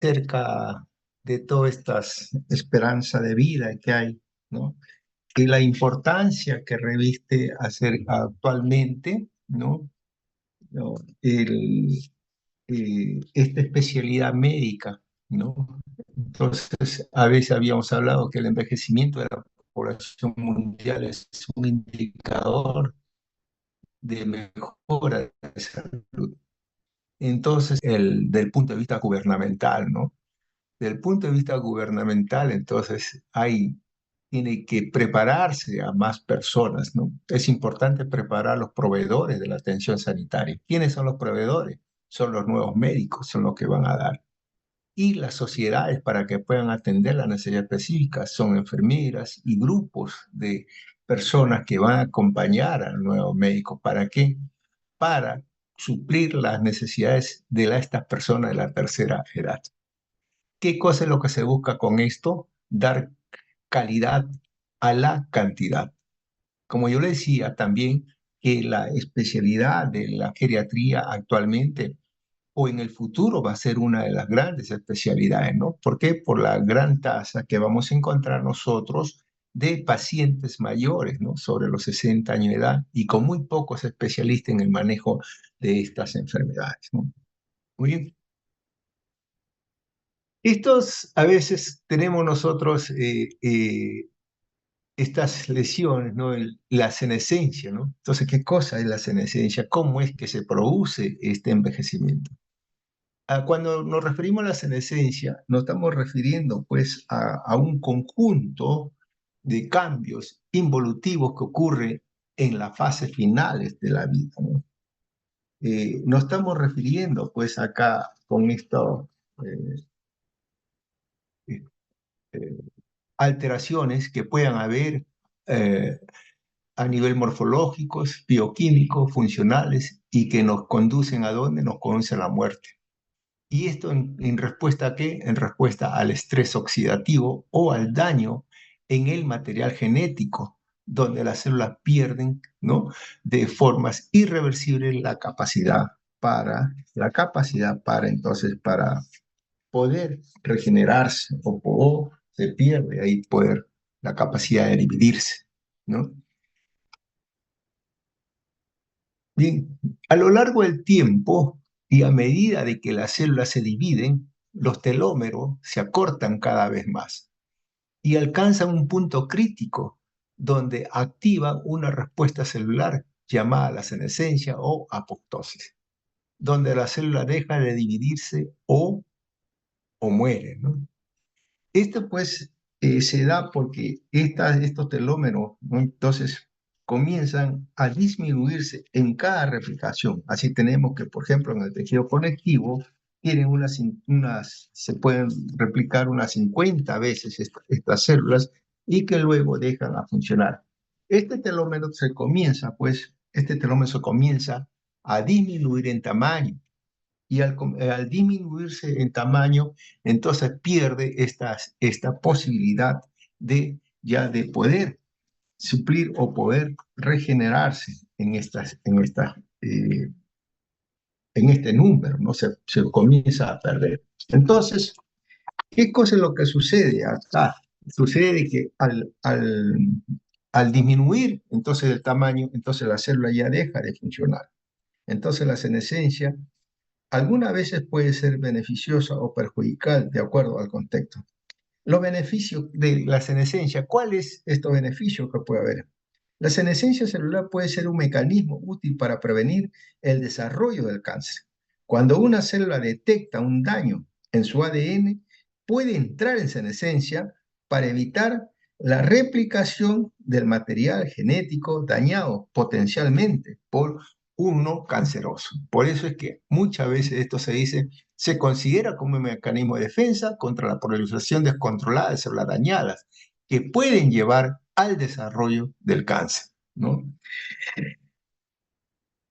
acerca de todas estas esperanzas de vida que hay, ¿no? Y la importancia que reviste actualmente, ¿no? ¿No? Esta especialidad médica, ¿no? Entonces, a veces habíamos hablado que el envejecimiento de la población mundial es un indicador de mejora de salud. Entonces, del punto de vista gubernamental, ¿no? Del punto de vista gubernamental, entonces, tiene que prepararse a más personas, ¿no? Es importante preparar a los proveedores de la atención sanitaria. ¿Quiénes son los proveedores? Son los nuevos médicos, son los que van a dar. Y las sociedades para que puedan atender las necesidades específicas son enfermeras y grupos de personas que van a acompañar al nuevo médico. ¿Para qué? Para suplir las necesidades de estas personas de la tercera edad. ¿Qué cosa es lo que se busca con esto? Dar calidad a la cantidad. Como yo le decía también que la especialidad de la geriatría actualmente o en el futuro va a ser una de las grandes especialidades, ¿no? ¿Por qué? Por la gran tasa que vamos a encontrar nosotros de pacientes mayores, ¿no? Sobre los 60 años de edad y con muy pocos especialistas en el manejo de estas enfermedades, ¿no? Muy bien. Estos, a veces tenemos nosotros estas lesiones, ¿no? La senescencia, ¿no? Entonces, ¿qué cosa es la senescencia? ¿Cómo es que se produce este envejecimiento? Cuando nos referimos a la senescencia, nos estamos refiriendo pues a un conjunto de cambios involutivos que ocurren en las fases finales de la vida, ¿no? Nos estamos refiriendo pues acá con esto, eh, eh, alteraciones que puedan haber eh, a nivel morfológicos, bioquímicos, funcionales y que nos conducen a dónde nos conduce a la muerte. ¿Y esto en respuesta a qué? En respuesta al estrés oxidativo o al daño en el material genético, donde las células pierden, ¿no? De formas irreversibles para poder regenerarse o se pierde ahí la capacidad de dividirse, ¿no? Bien, a lo largo del tiempo y a medida de que las células se dividen, los telómeros se acortan cada vez más y alcanzan un punto crítico donde activan una respuesta celular llamada la senescencia o apoptosis, donde la célula deja de dividirse o muere, ¿no? Esto pues se da porque estos telómeros, ¿no? Entonces comienzan a disminuirse en cada replicación. Así tenemos que, por ejemplo, en el tejido conectivo tienen se pueden replicar unas 50 veces estas células y que luego dejan a funcionar. Este telómero se comienza a disminuir en tamaño y al disminuirse en tamaño, entonces pierde esta posibilidad de poder suplir o poder regenerarse eh, en este número, ¿no? Se comienza a perder. Entonces, ¿qué cosa es lo que sucede acá? Sucede que al disminuir entonces el tamaño, entonces la célula ya deja de funcionar. Entonces la senescencia algunas veces puede ser beneficiosa o perjudicial de acuerdo al contexto. Los beneficios de la senescencia, ¿cuáles estos beneficios que puede haber? La senescencia celular puede ser un mecanismo útil para prevenir el desarrollo del cáncer. Cuando una célula detecta un daño en su ADN, puede entrar en senescencia para evitar la replicación del material genético dañado potencialmente por uno canceroso. Por eso es que muchas veces esto se considera como un mecanismo de defensa contra la proliferación descontrolada de células dañadas que pueden llevar al desarrollo del cáncer, ¿no?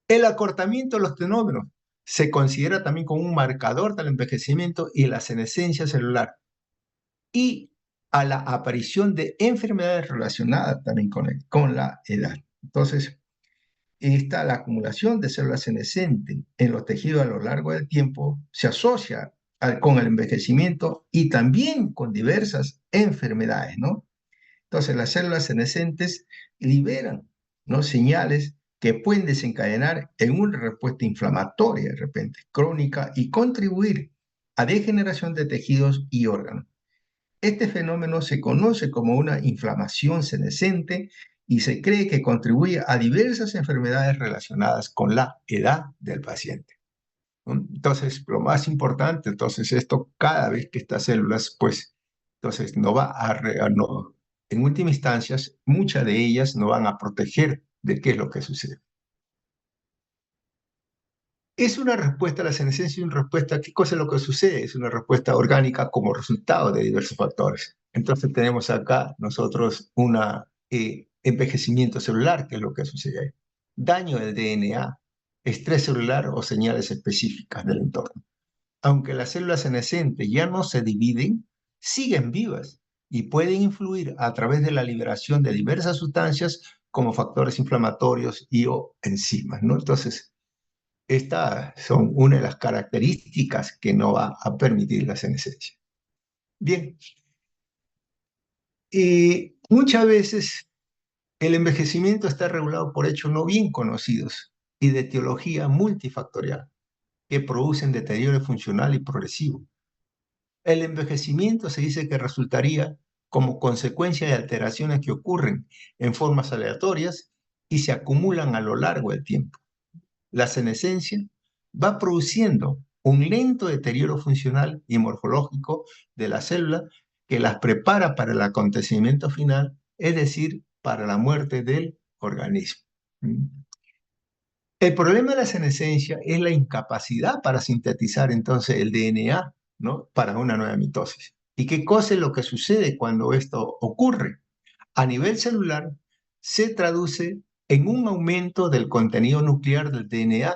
El acortamiento de los telómeros se considera también como un marcador del envejecimiento y la senescencia celular y a la aparición de enfermedades relacionadas también con la edad. Entonces, la acumulación de células senescentes en los tejidos a lo largo del tiempo se asocia con el envejecimiento y también con diversas enfermedades, ¿no? Entonces, las células senescentes liberan, ¿no?, señales que pueden desencadenar en una respuesta inflamatoria de repente, crónica, y contribuir a degeneración de tejidos y órganos. Este fenómeno se conoce como una inflamación senescente y se cree que contribuye a diversas enfermedades relacionadas con la edad del paciente, ¿no? Entonces, lo más importante, entonces, esto cada vez que estas células, pues, entonces, no va no, en última instancia, muchas de ellas no van a proteger de qué es lo que sucede. Es una respuesta a la senescencia, una respuesta, ¿qué cosa es lo que sucede? Es una respuesta orgánica como resultado de diversos factores. Entonces tenemos acá nosotros un envejecimiento celular, que es lo que sucede ahí. Daño del DNA, estrés celular o señales específicas del entorno. Aunque las células senescentes ya no se dividen, siguen vivas y pueden influir a través de la liberación de diversas sustancias como factores inflamatorios y o enzimas, ¿no? Entonces, estas son una de las características que no va a permitir la senescencia. Bien, muchas veces el envejecimiento está regulado por hechos no bien conocidos y de etiología multifactorial que producen deterioro funcional y progresivo. El envejecimiento se dice que resultaría como consecuencia de alteraciones que ocurren en formas aleatorias y se acumulan a lo largo del tiempo. La senescencia va produciendo un lento deterioro funcional y morfológico de la célula que las prepara para el acontecimiento final, es decir, para la muerte del organismo. El problema de la senescencia es la incapacidad para sintetizar entonces el DNA, ¿no?, para una nueva mitosis. ¿Y qué cosa es lo que sucede cuando esto ocurre? A nivel celular, se traduce en un aumento del contenido nuclear del DNA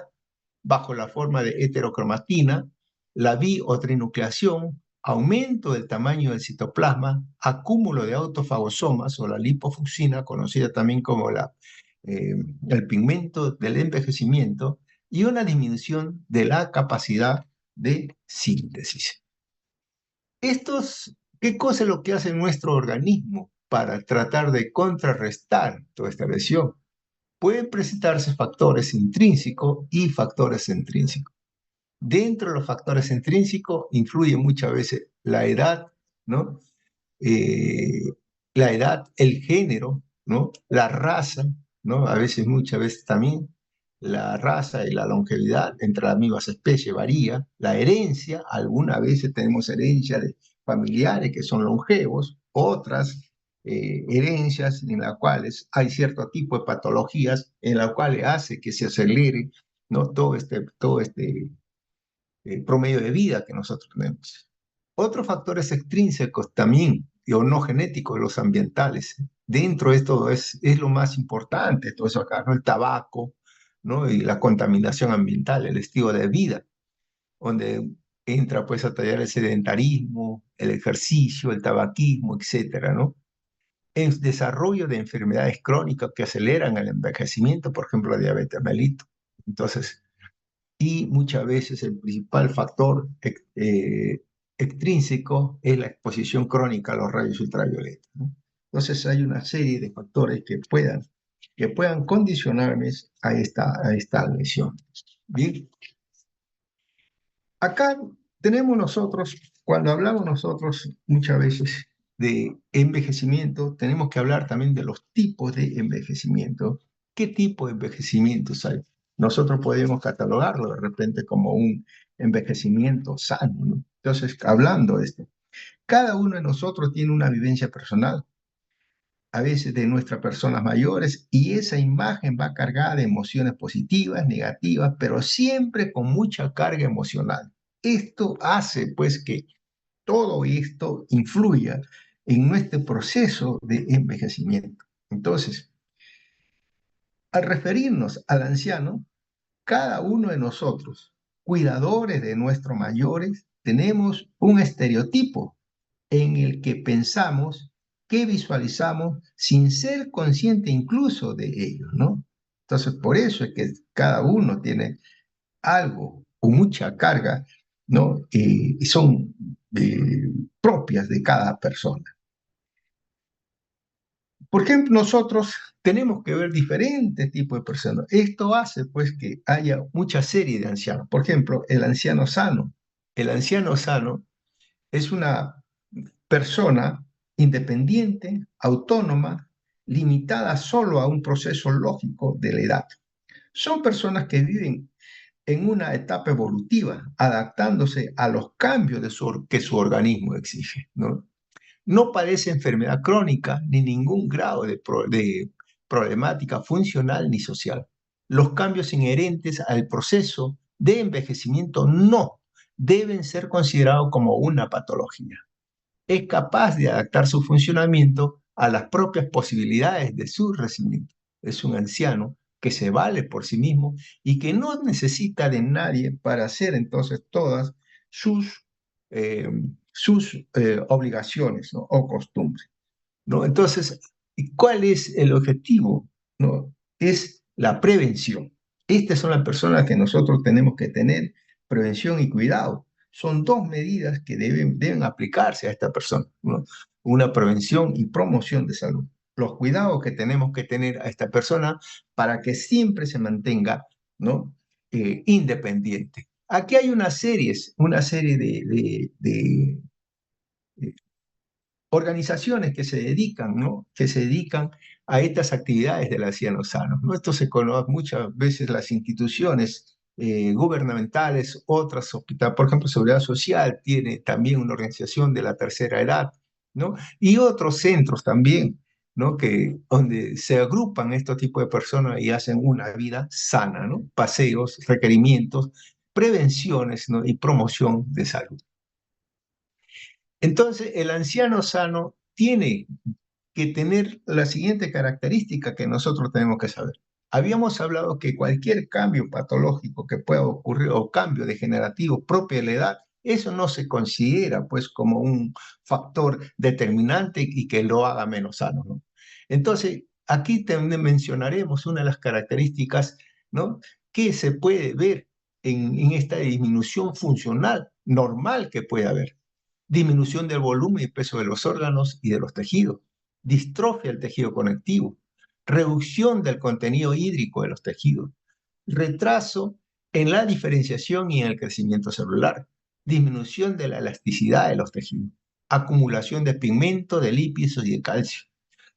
bajo la forma de heterocromatina, la bi o trinucleación, aumento del tamaño del citoplasma, acúmulo de autofagosomas o la lipofucina, conocida también como eh, el pigmento del envejecimiento, y una disminución de la capacidad de síntesis. ¿Qué cosa es lo que hace nuestro organismo para tratar de contrarrestar toda esta lesión? Pueden presentarse factores intrínsecos y factores extrínsecos. Dentro de los factores intrínsecos influye muchas veces la edad, ¿no? Eh, la edad, el género, ¿no? La raza, ¿no? A veces, muchas veces también la raza y la longevidad entre las mismas especies varía. La herencia, algunas veces tenemos herencia de familiares que son longevos, otras herencias en las cuales hay cierto tipo de patologías en las cuales hace que se acelere, ¿no?, todo este promedio de vida que nosotros tenemos. Otros factores extrínsecos también, o no genéticos, los ambientales. Dentro de esto es lo más importante, todo eso acá, ¿no? El tabaco, ¿no?, y la contaminación ambiental, el estilo de vida, donde entra pues a tallar el sedentarismo, el ejercicio, el tabaquismo, etcétera, ¿no? El desarrollo de enfermedades crónicas que aceleran el envejecimiento, por ejemplo, la diabetes mellitus. Entonces, y muchas veces el principal factor extrínseco es la exposición crónica a los rayos ultravioletas, ¿no? Entonces hay una serie de factores que puedan condicionarme a esta lesión. Bien, acá tenemos nosotros, cuando hablamos nosotros muchas veces de envejecimiento, tenemos que hablar también de los tipos de envejecimiento. ¿Qué tipo de envejecimientos hay? Nosotros podemos catalogarlo de repente como un envejecimiento sano, ¿no? Entonces, hablando de esto, cada uno de nosotros tiene una vivencia personal, a veces de nuestras personas mayores, y esa imagen va cargada de emociones positivas, negativas, pero siempre con mucha carga emocional. Esto hace pues que todo esto influya en nuestro proceso de envejecimiento. Entonces, al referirnos al anciano, cada uno de nosotros, cuidadores de nuestros mayores, tenemos un estereotipo en el que pensamos, que visualizamos sin ser consciente incluso de ello, ¿no? Entonces, por eso es que cada uno tiene algo o mucha carga ¿no? Y son propias de cada persona. Por ejemplo, nosotros tenemos que ver diferentes tipos de personas. Esto hace pues que haya mucha serie de ancianos. Por ejemplo, el anciano sano. El anciano sano es una persona independiente, autónoma, limitada solo a un proceso lógico de la edad. Son personas que viven en una etapa evolutiva, adaptándose a los cambios que su organismo exige, ¿no? No padece enfermedad crónica ni ningún grado de problemática funcional ni social. Los cambios inherentes al proceso de envejecimiento no deben ser considerados como una patología. Es capaz de adaptar su funcionamiento a las propias posibilidades de su crecimiento. Es un anciano que se vale por sí mismo y que no necesita de nadie para hacer entonces todas sus, eh, sus obligaciones, ¿no? O costumbres, ¿no? Entonces, ¿cuál es el objetivo? ¿No? Es la prevención. Estas son las personas que nosotros tenemos que tener prevención y cuidado. Son dos medidas que deben aplicarse a esta persona, ¿no? Una prevención y promoción de salud. Los cuidados que tenemos que tener a esta persona para que siempre se mantenga, ¿no? Independiente. Aquí hay una serie de organizaciones que se dedican, ¿no? Que se dedican a estas actividades del anciano sano, ¿no? Esto se conoce muchas veces las instituciones gubernamentales, otras hospitales, por ejemplo, Seguridad Social tiene también una organización de la tercera edad, ¿no? Y otros centros también, ¿no? Donde se agrupan estos tipos de personas y hacen una vida sana, ¿no? Paseos, requerimientos, prevenciones, ¿no? Y promoción de salud. Entonces, el anciano sano tiene que tener la siguiente característica que nosotros tenemos que saber. Habíamos hablado que cualquier cambio patológico que pueda ocurrir o cambio degenerativo propio de la edad, eso no se considera pues como un factor determinante y que lo haga menos sano, ¿no? Entonces, aquí también mencionaremos una de las características, ¿no? Que se puede ver en esta disminución funcional normal que puede haber. Disminución del volumen y peso de los órganos y de los tejidos, distrofia del tejido conectivo, reducción del contenido hídrico de los tejidos, retraso en la diferenciación y en el crecimiento celular, disminución de la elasticidad de los tejidos, acumulación de pigmento, de lípidos y de calcio,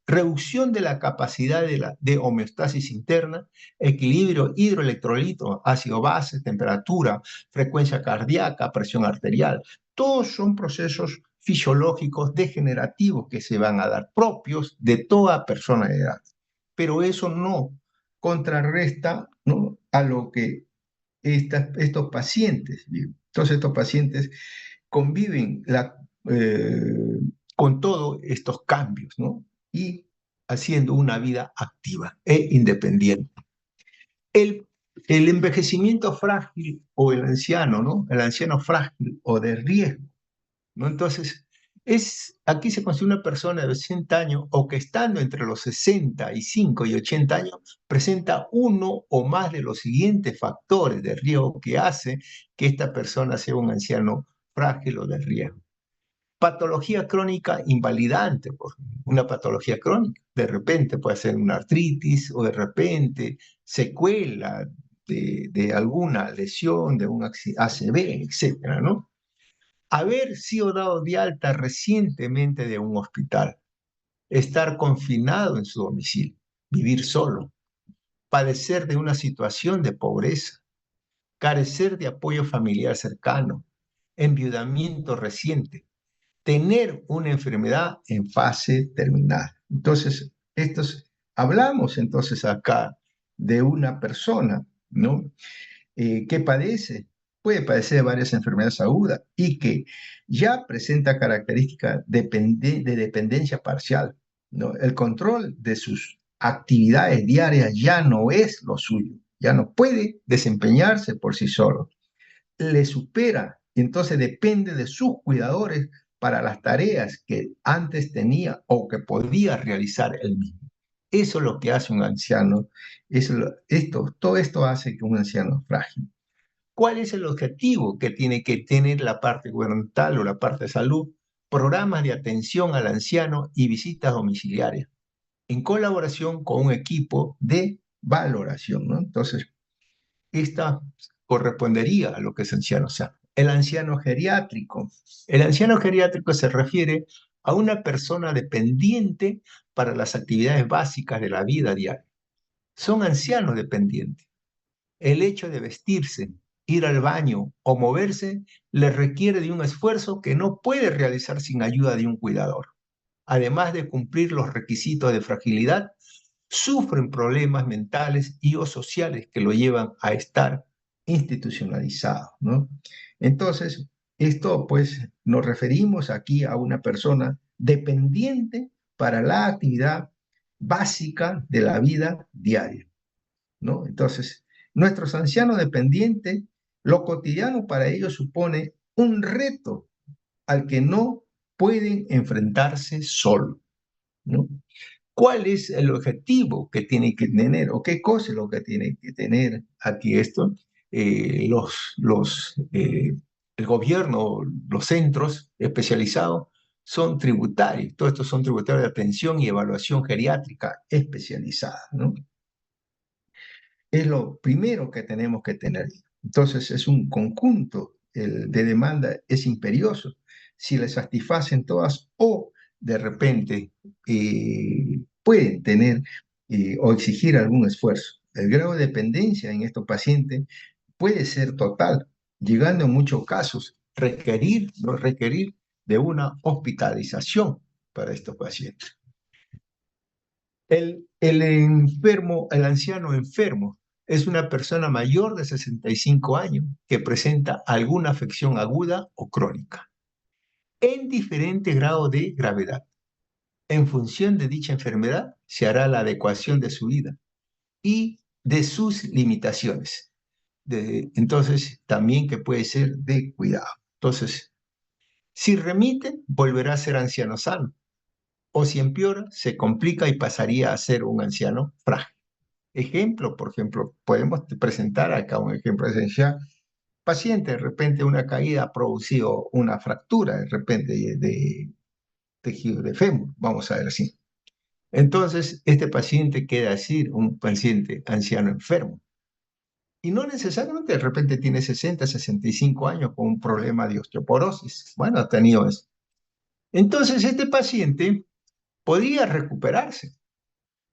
reducción de la capacidad de homeostasis interna, equilibrio hidroelectrolito, ácido-base, temperatura, frecuencia cardíaca, presión arterial. Todos son procesos fisiológicos degenerativos que se van a dar, propios de toda persona de edad. Pero eso no contrarresta, ¿no? A lo que estos pacientes viven. Entonces estos pacientes conviven eh, con todos estos cambios, ¿no? Y haciendo una vida activa e independiente. El, el envejecimiento frágil o el anciano, ¿no? El anciano frágil o de riesgo, ¿no? Entonces, aquí se considera una persona de 60 años o que estando entre los 65 y 80 años presenta uno o más de los siguientes factores de riesgo que hace que esta persona sea un anciano frágil o de riesgo. Patología crónica invalidante, una patología crónica. De repente puede ser una artritis o de repente secuela de alguna lesión, de un ACV, etcétera, ¿no? Haber sido dado de alta recientemente de un hospital, estar confinado en su domicilio, vivir solo, padecer de una situación de pobreza, carecer de apoyo familiar cercano, enviudamiento reciente, tener una enfermedad en fase terminal. Entonces, hablamos entonces acá de una persona, ¿no? Que puede padecer de varias enfermedades agudas y que ya presenta características de dependencia parcial, ¿no? El control de sus actividades diarias ya no es lo suyo, ya no puede desempeñarse por sí solo, le supera y entonces depende de sus cuidadores para las tareas que antes tenía o que podía realizar él mismo. Eso es lo que hace un anciano, todo esto hace que un anciano frágil. ¿Cuál es el objetivo que tiene que tener la parte gubernamental o la parte de salud? Programas de atención al anciano y visitas domiciliarias, en colaboración con un equipo de valoración, ¿no? Entonces, esta correspondería a lo que es anciano. O sea, el anciano geriátrico. El anciano geriátrico se refiere a una persona dependiente para las actividades básicas de la vida diaria. Son ancianos dependientes. El hecho de vestirse, ir al baño o moverse les requiere de un esfuerzo que no puede realizar sin ayuda de un cuidador. Además de cumplir los requisitos de fragilidad, sufren problemas mentales y o sociales que lo llevan a estar institucionalizados, ¿no? Entonces, esto pues nos referimos aquí a una persona dependiente para la actividad básica de la vida diaria, ¿no? Entonces, nuestros ancianos dependientes, lo cotidiano para ellos supone un reto al que no pueden enfrentarse solo, ¿no? ¿Cuál es el objetivo que tiene que tener o qué cosa es lo que tiene que tener aquí esto? El gobierno, los centros especializados son tributarios, todos estos son tributarios de atención y evaluación geriátrica especializada, ¿no? Es lo primero que tenemos que tener. Entonces es un conjunto de demanda, es imperioso. Si le satisfacen todas o de repente pueden tener o exigir algún esfuerzo. El grado de dependencia en estos pacientes puede ser total, llegando en muchos casos no requerir de una hospitalización para estos pacientes. El enfermo, el anciano enfermo, es una persona mayor de 65 años que presenta alguna afección aguda o crónica, en diferente grado de gravedad. En función de dicha enfermedad, se hará la adecuación de su vida y de sus limitaciones. Entonces, también que puede ser de cuidado. Entonces, si remite, volverá a ser anciano sano, o si empeora, se complica y pasaría a ser un anciano frágil. Ejemplo, por ejemplo, podemos presentar acá un ejemplo esencial. Paciente, de repente una caída ha producido una fractura, de repente de tejido de fémur, vamos a ver así. Entonces, este paciente queda así, un paciente anciano enfermo. Y no necesariamente de repente tiene 60, 65 años con un problema de osteoporosis. Bueno, ha tenido eso. Entonces, este paciente podría recuperarse,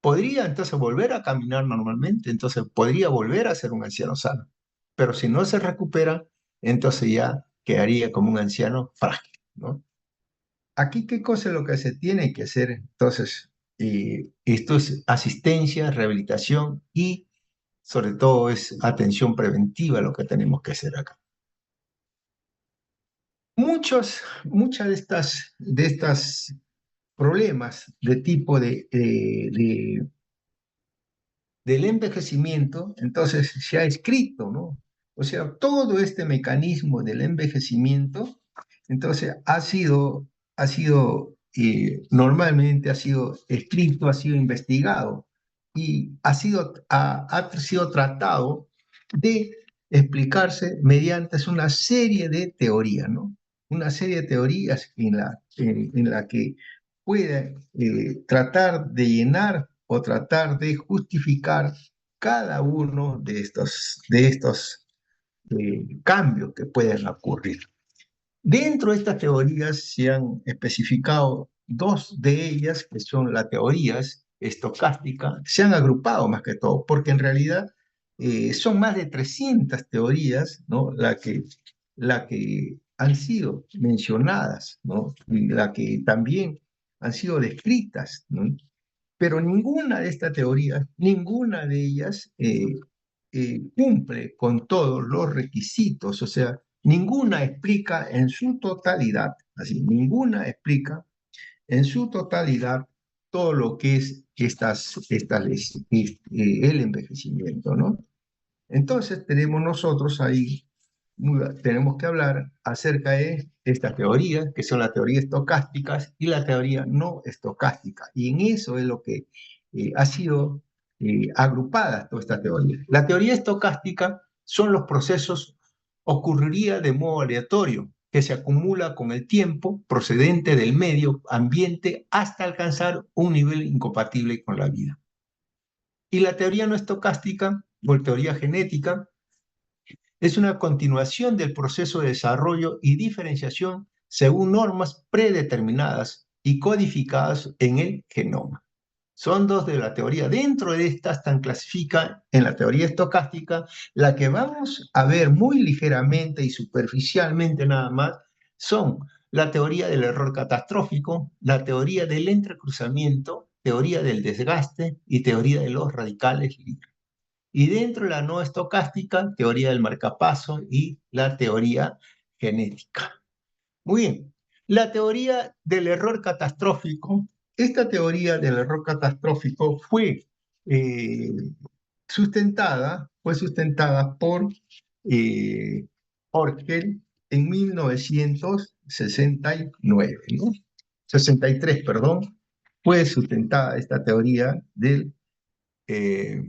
podría entonces volver a caminar normalmente, entonces podría volver a ser un anciano sano. Pero si no se recupera, entonces ya quedaría como un anciano frágil, ¿no? Aquí, ¿qué cosa es lo que se tiene que hacer? Entonces, esto es asistencia, rehabilitación y sobre todo es atención preventiva lo que tenemos que hacer acá. Muchas de estas problemas de tipo del envejecimiento, entonces se ha escrito, ¿no? O sea, todo este mecanismo del envejecimiento, entonces normalmente ha sido escrito, ha sido investigado y ha sido tratado de explicarse mediante una serie de teorías, ¿no? Una serie de teorías en la que puede tratar de llenar o tratar de justificar cada uno de estos cambios que pueden ocurrir. Dentro de estas teorías se han especificado dos de ellas, que son las teorías estocásticas, se han agrupado más que todo, porque en realidad son más de 300 teorías, ¿no? La que han sido mencionadas, ¿no? Y la que también han sido descritas, ¿no? Pero ninguna de estas teorías, ninguna de ellas cumple con todos los requisitos, o sea, ninguna explica en su totalidad, así, ninguna explica en su totalidad todo lo que es el envejecimiento, ¿no? Entonces tenemos nosotros ahí, tenemos que hablar acerca de estas teorías, que son las teorías estocásticas y la teoría no estocástica. Y en eso es lo que ha sido agrupada toda esta teoría. La teoría estocástica son los procesos ocurriría de modo aleatorio, que se acumula con el tiempo procedente del medio ambiente hasta alcanzar un nivel incompatible con la vida. Y la teoría no estocástica, o teoría genética, es una continuación del proceso de desarrollo y diferenciación según normas predeterminadas y codificadas en el genoma. Son dos de la teoría. Dentro de estas están clasifica en la teoría estocástica, la que vamos a ver muy ligeramente y superficialmente nada más, son la teoría del error catastrófico, la teoría del entrecruzamiento, teoría del desgaste y teoría de los radicales libres. Y dentro de la no estocástica, teoría del marcapaso y la teoría genética. Muy bien. La teoría del error catastrófico, esta teoría del error catastrófico eh, fue sustentada por Orgel en 1969, ¿no? 63, perdón, fue sustentada esta teoría eh,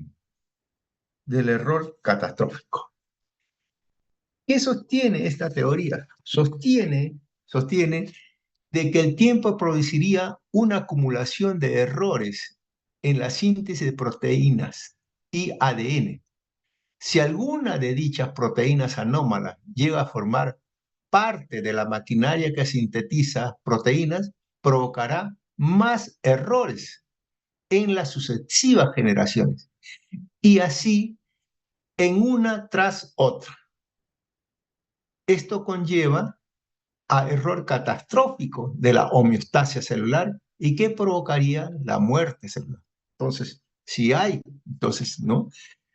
del error catastrófico. ¿Qué sostiene esta teoría? Sostiene de que el tiempo produciría una acumulación de errores en la síntesis de proteínas y ADN. Si alguna de dichas proteínas anómalas llega a formar parte de la maquinaria que sintetiza proteínas, provocará más errores en las sucesivas generaciones y así en una tras otra. Esto conlleva a error catastrófico de la homeostasia celular y que provocaría la muerte celular. Entonces, si hay, entonces, ¿no?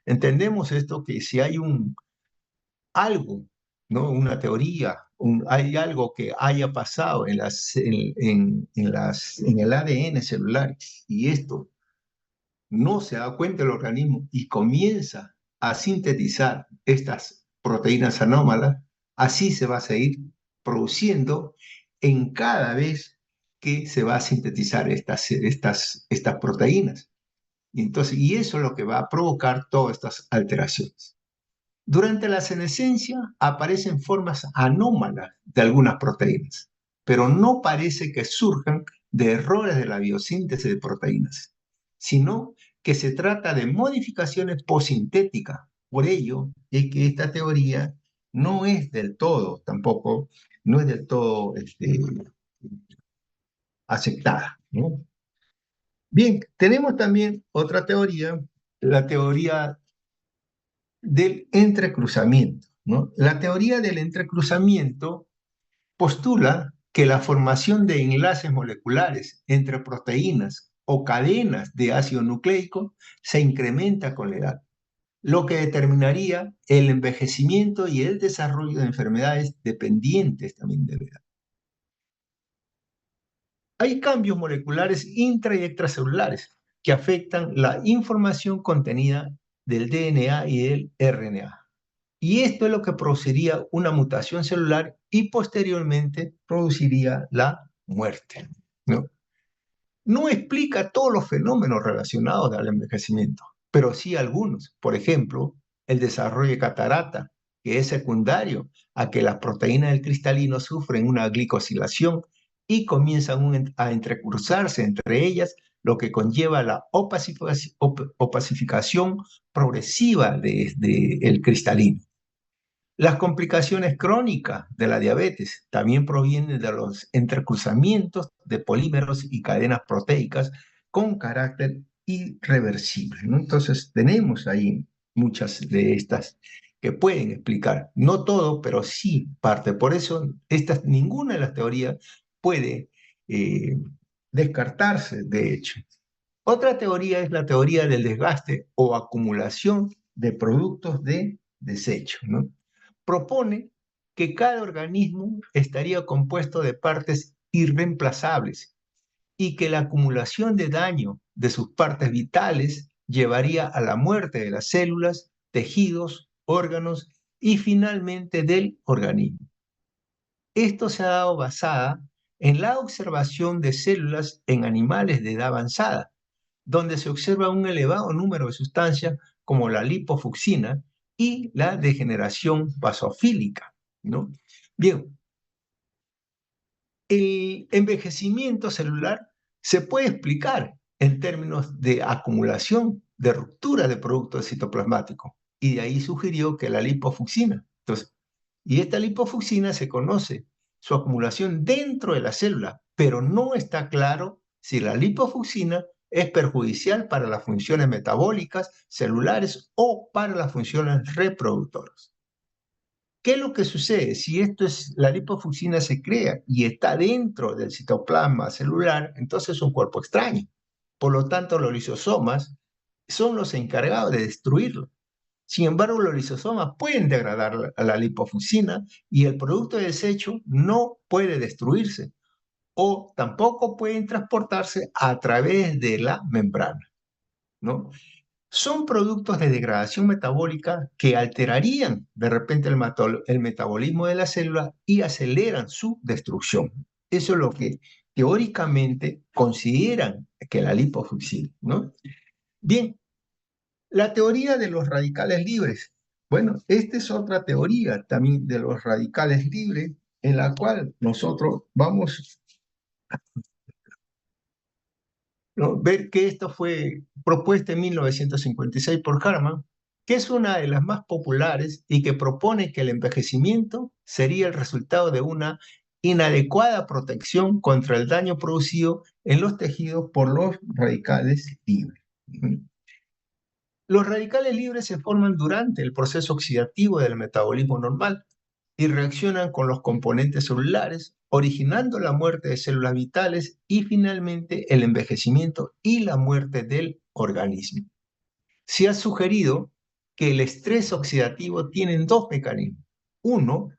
Entendemos esto que si hay algo, ¿no? Una teoría, hay algo que haya pasado en el ADN celular y esto no se da cuenta el organismo y comienza a sintetizar estas proteínas anómalas, así se va a seguir produciendo en cada vez que se va a sintetizar estas proteínas. Y eso es lo que va a provocar todas estas alteraciones. Durante la senescencia aparecen formas anómalas de algunas proteínas, pero no parece que surjan de errores de la biosíntesis de proteínas, sino que se trata de modificaciones postsintéticas. Por ello es que esta teoría no es del todo, tampoco, no es del todo aceptada, ¿no? Bien, tenemos también otra teoría, la teoría del entrecruzamiento, ¿no? La teoría del entrecruzamiento postula que la formación de enlaces moleculares entre proteínas o cadenas de ácido nucleico se incrementa con la edad, lo que determinaría el envejecimiento y el desarrollo de enfermedades dependientes también de la edad. Hay cambios moleculares intra y extracelulares que afectan la información contenida del DNA y del RNA. Y esto es lo que produciría una mutación celular y posteriormente produciría la muerte, ¿no? No explica todos los fenómenos relacionados al envejecimiento, pero sí algunos. Por ejemplo, el desarrollo de catarata, que es secundario a que las proteínas del cristalino sufren una glicosilación y comienzan a entrecruzarse entre ellas, lo que conlleva la opacificación progresiva del cristalino. Las complicaciones crónicas de la diabetes también provienen de los entrecruzamientos de polímeros y cadenas proteicas con carácter irreversible, ¿no? Entonces, tenemos ahí muchas de estas que pueden explicar, no todo, pero sí parte. Por eso, ninguna de las teorías puede eh, descartarse, de hecho. Otra teoría es la teoría del desgaste o acumulación de productos de desecho, ¿no? Propone que cada organismo estaría compuesto de partes irreemplazables y que la acumulación de daño de sus partes vitales llevaría a la muerte de las células, tejidos, órganos y finalmente del organismo. Esto se ha dado basada en la observación de células en animales de edad avanzada, donde se observa un elevado número de sustancias como la lipofucsina, y la degeneración basofílica, ¿no? Bien, el envejecimiento celular se puede explicar en términos de acumulación, de ruptura de productos citoplasmáticos, y de ahí sugirió que la lipofucina. Entonces, y esta lipofucina se conoce su acumulación dentro de la célula, pero no está claro si la lipofucina es perjudicial para las funciones metabólicas, celulares o para las funciones reproductoras. ¿Qué es lo que sucede? Si la lipofucina se crea y está dentro del citoplasma celular, entonces es un cuerpo extraño. Por lo tanto, los lisosomas son los encargados de destruirlo. Sin embargo, los lisosomas pueden degradar a la lipofucina y el producto de desecho no puede destruirse o tampoco pueden transportarse a través de la membrana, ¿no? Son productos de degradación metabólica que alterarían de repente el metabolismo de la célula y aceleran su destrucción. Eso es lo que teóricamente consideran que la lipofucina, ¿no? Bien, la teoría de los radicales libres. Bueno, esta es otra teoría también de los radicales libres en la cual nosotros vamos ver que esto fue propuesta en 1956 por Harman, que es una de las más populares y que propone que el envejecimiento sería el resultado de una inadecuada protección contra el daño producido en los tejidos por los radicales libres. Los radicales libres se forman durante el proceso oxidativo del metabolismo normal y reaccionan con los componentes celulares, originando la muerte de células vitales y finalmente el envejecimiento y la muerte del organismo. Se ha sugerido que el estrés oxidativo tiene dos mecanismos. Uno,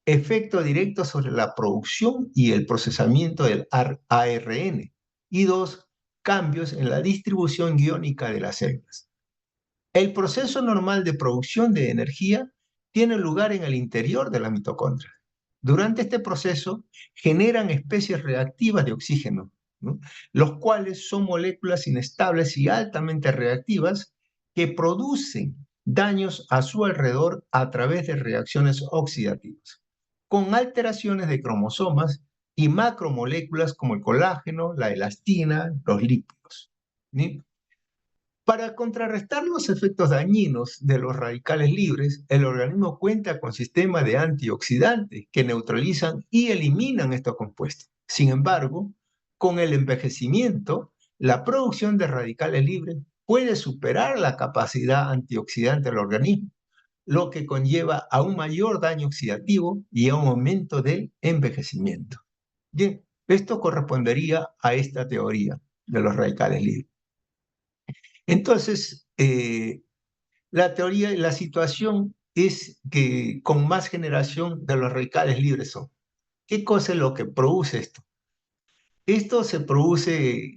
efecto directo sobre la producción y el procesamiento del ARN. Y dos, cambios en la distribución iónica de las células. El proceso normal de producción de energía tiene lugar en el interior de la mitocondria. Durante este proceso generan especies reactivas de oxígeno, ¿no? Los cuales son moléculas inestables y altamente reactivas que producen daños a su alrededor a través de reacciones oxidativas, con alteraciones de cromosomas y macromoléculas como el colágeno, la elastina, los lípidos, ¿sí? Para contrarrestar los efectos dañinos de los radicales libres, el organismo cuenta con sistemas de antioxidantes que neutralizan y eliminan estos compuestos. Sin embargo, con el envejecimiento, la producción de radicales libres puede superar la capacidad antioxidante del organismo, lo que conlleva a un mayor daño oxidativo y a un aumento del envejecimiento. Bien, esto correspondería a esta teoría de los radicales libres. Entonces, la teoría y la situación es que con más generación de los radicales libres son. ¿Qué cosa es lo que produce esto? Esto se produce,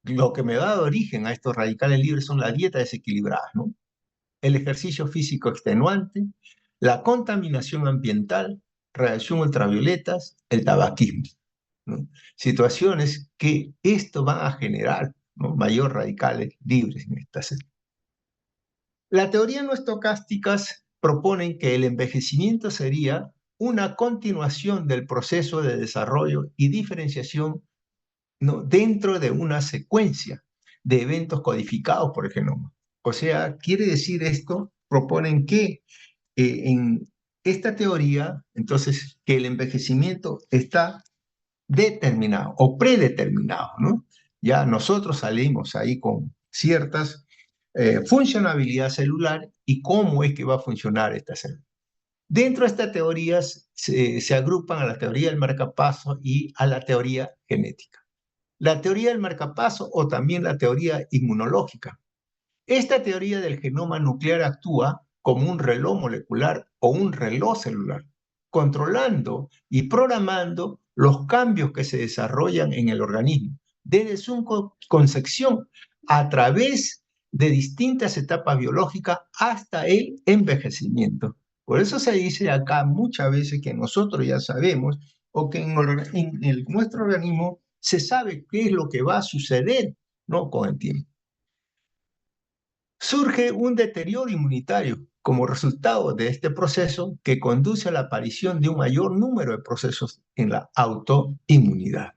lo que me da origen a estos radicales libres son la dieta desequilibrada, ¿no? El ejercicio físico extenuante, la contaminación ambiental, radiación ultravioletas, el tabaquismo, ¿no? Situaciones que esto va a generar, ¿no?, mayor radicales libres en esta célula. La teoría no estocásticas proponen que el envejecimiento sería una continuación del proceso de desarrollo y diferenciación, ¿no?, dentro de una secuencia de eventos codificados por el genoma. O sea, quiere decir esto, proponen que en esta teoría, entonces, que el envejecimiento está determinado o predeterminado, ¿no? Ya nosotros salimos ahí con ciertas funcionalidad celular y cómo es que va a funcionar esta célula. Dentro de estas teorías se agrupan a la teoría del marcapaso y a la teoría genética. La teoría del marcapaso o también la teoría inmunológica. Esta teoría del genoma nuclear actúa como un reloj molecular o un reloj celular, controlando y programando los cambios que se desarrollan en el organismo, desde su concepción a través de distintas etapas biológicas hasta el envejecimiento. Por eso se dice acá muchas veces que nosotros ya sabemos o que en nuestro organismo se sabe qué es lo que va a suceder, ¿no?, con el tiempo. Surge un deterioro inmunitario como resultado de este proceso que conduce a la aparición de un mayor número de procesos en la autoinmunidad.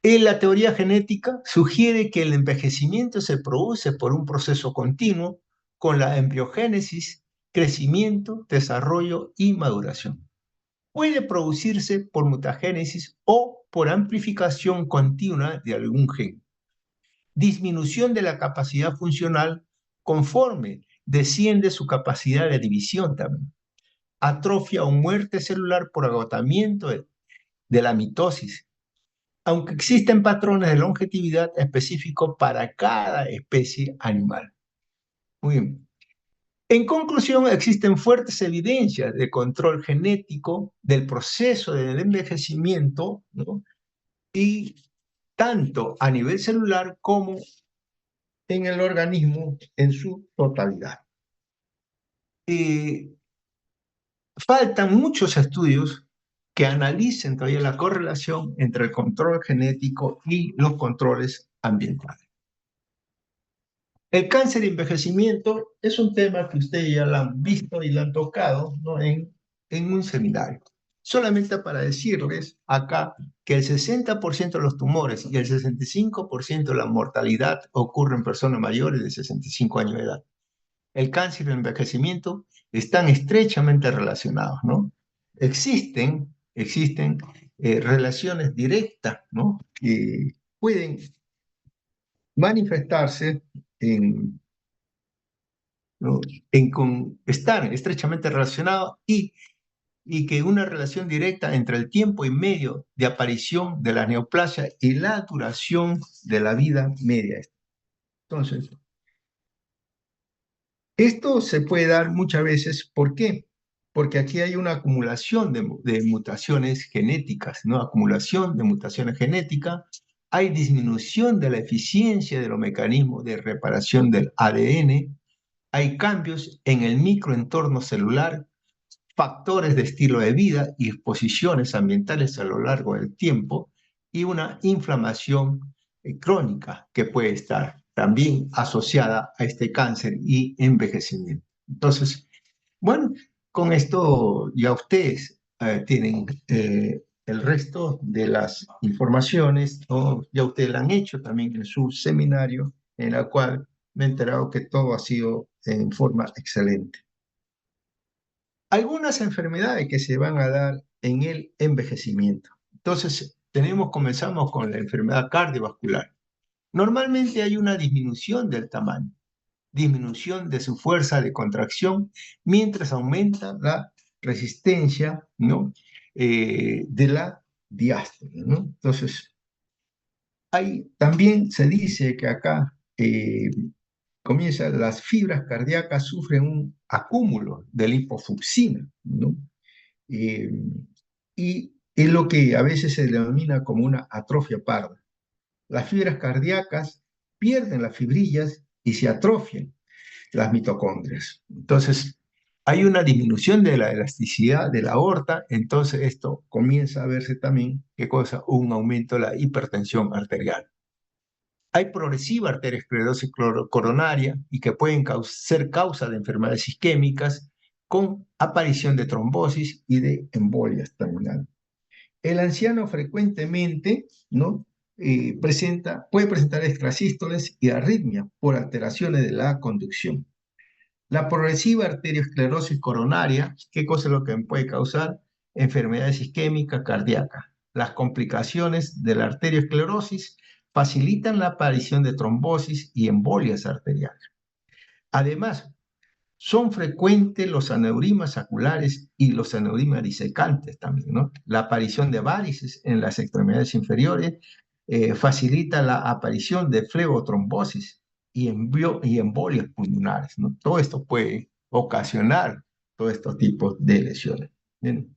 En la teoría genética sugiere que el envejecimiento se produce por un proceso continuo con la embriogénesis, crecimiento, desarrollo y maduración. Puede producirse por mutagénesis o por amplificación continua de algún gen. Disminución de la capacidad funcional conforme desciende su capacidad de división también. Atrofia o muerte celular por agotamiento de la mitosis, aunque existen patrones de longevidad específicos para cada especie animal. Muy bien. En conclusión, existen fuertes evidencias de control genético del proceso del envejecimiento, ¿no? Y tanto a nivel celular como en el organismo en su totalidad. Eh, Faltan muchos estudios que analicen todavía la correlación entre el control genético y los controles ambientales. El cáncer y envejecimiento es un tema que ustedes ya lo han visto y lo han tocado, ¿no? en un seminario. Solamente para decirles acá que el 60% de los tumores y el 65% de la mortalidad ocurre en personas mayores de 65 años de edad. El cáncer y el envejecimiento están estrechamente relacionados, ¿no? Existen relaciones directas, ¿no? Que pueden manifestarse en, ¿no? Están estrechamente relacionados y que una relación directa entre el tiempo y medio de aparición de la neoplasia y la duración de la vida media. Entonces, esto se puede dar muchas veces, ¿por qué? Porque aquí hay una acumulación de mutaciones genéticas, ¿no? Acumulación de mutaciones genéticas, hay disminución de la eficiencia de los mecanismos de reparación del ADN, hay cambios en el microentorno celular, factores de estilo de vida y exposiciones ambientales a lo largo del tiempo y una inflamación crónica que puede estar también asociada a este cáncer y envejecimiento. Entonces, bueno, con esto ya ustedes tienen el resto de las informaciones, ¿no? Ya ustedes lo han hecho también en su seminario, en la cual me he enterado que todo ha sido en forma excelente. Algunas enfermedades que se van a dar en el envejecimiento. Entonces, comenzamos con la enfermedad cardiovascular. Normalmente hay una disminución del tamaño, disminución de su fuerza de contracción, mientras aumenta la resistencia, ¿no? De la diástole, ¿no? Entonces, también se dice que acá las fibras cardíacas sufren un acúmulo de lipofucsina, ¿no? Eh, y es lo que a veces se denomina como una atrofia parda. Las fibras cardíacas pierden las fibrillas y se atrofian las mitocondrias. Entonces, hay una disminución de la elasticidad de la aorta, entonces esto comienza a verse también, ¿qué cosa? Un aumento de la hipertensión arterial. Hay progresiva arteriosclerosis coronaria y que pueden ser causa de enfermedades isquémicas con aparición de trombosis y de embolias terminales. El anciano frecuentemente, ¿no? Puede presentar extrasístoles y arritmia por alteraciones de la conducción. La progresiva arteriosclerosis coronaria, ¿qué cosa es lo que puede causar? Enfermedades isquémicas cardíacas. Las complicaciones de la arteriosclerosis facilitan la aparición de trombosis y embolias arteriales. Además, son frecuentes los aneurismas saculares y los aneurismas disecantes también, ¿no? La aparición de varices en las extremidades inferiores facilita la aparición de flebotrombosis y embolias pulmonares, ¿no? Todo esto puede ocasionar todos estos tipos de lesiones. Bien.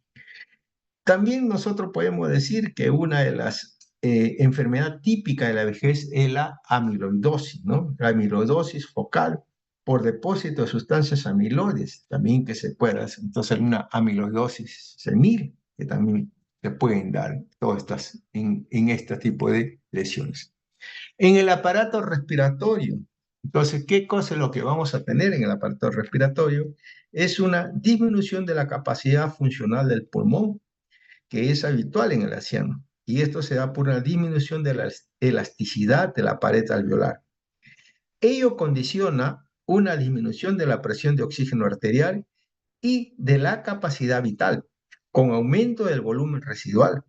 También nosotros podemos decir que una de las enfermedades típicas de la vejez es la amiloidosis, ¿no? La amiloidosis focal por depósito de sustancias amiloides, también que se pueda, entonces una amiloidosis senil, que también se pueden dar todas en este tipo de lesiones. En el aparato respiratorio, Entonces, ¿qué cosa es lo que vamos a tener en el aparato respiratorio? Es una disminución de la capacidad funcional del pulmón, que es habitual en el anciano. Y esto se da por una disminución de la elasticidad de la pared alveolar. Ello condiciona una disminución de la presión de oxígeno arterial y de la capacidad vital, con aumento del volumen residual.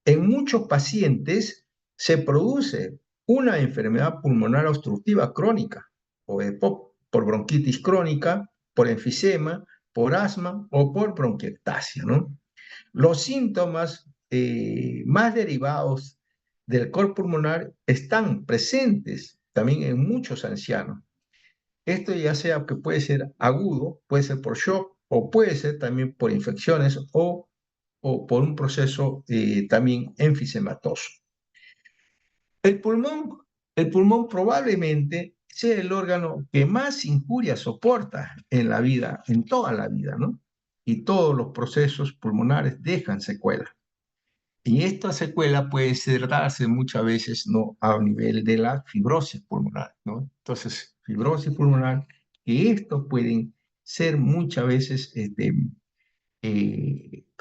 En muchos pacientes se produce una enfermedad pulmonar obstructiva crónica, o EPOC, por bronquitis crónica, por enfisema, por asma o por bronquiectasia, ¿no? Los síntomas más derivados del cor pulmonar están presentes también en muchos ancianos. Esto ya sea que puede ser agudo, puede ser por shock o puede ser también por infecciones o por un proceso también enfisematoso. El pulmón, el pulmón probablemente sea el órgano que más injurias soporta en la vida, en toda la vida, ¿no? Y todos los procesos pulmonares dejan secuela. Y esta secuela puede ser darse muchas veces no a nivel de la fibrosis pulmonar, ¿no? Entonces, fibrosis pulmonar, que esto pueden ser muchas veces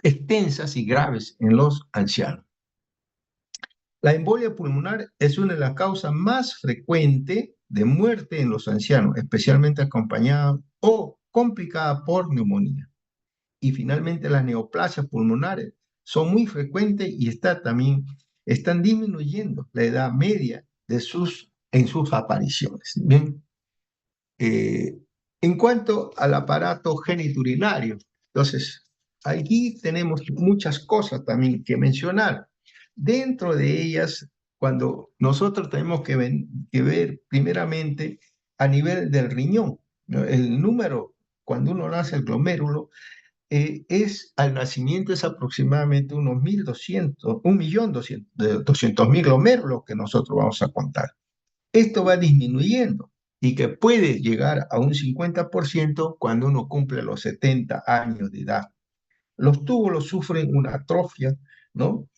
extensas y graves en los ancianos. La embolia pulmonar es una de las causas más frecuentes de muerte en los ancianos, especialmente acompañada o complicada por neumonía. Y finalmente las neoplasias pulmonares son muy frecuentes y están disminuyendo la edad media en sus apariciones. Bien, eh, en cuanto al aparato genitourinario, entonces, aquí tenemos muchas cosas también que mencionar. Dentro de ellas, cuando nosotros tenemos que ver primeramente a nivel del riñón, ¿no? El número, cuando uno nace el glomérulo, al nacimiento es aproximadamente unos 1.200, 1.200.000 glomérulos que nosotros vamos a contar. Esto va disminuyendo y que puede llegar a un 50% cuando uno cumple los 70 años de edad. Los túbulos sufren una atrofia, ¿no?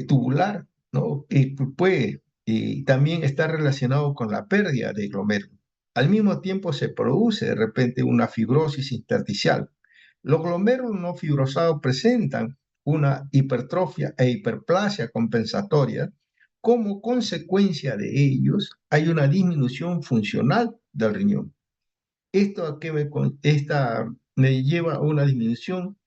Tubular, ¿no? Y también está relacionado con la pérdida de glomérulos. Al mismo tiempo se produce de repente una fibrosis intersticial. Los glomérulos no fibrosados presentan una hipertrofia e hiperplasia compensatoria. Como consecuencia de ellos, hay una disminución funcional del riñón. Esta me lleva a una disminución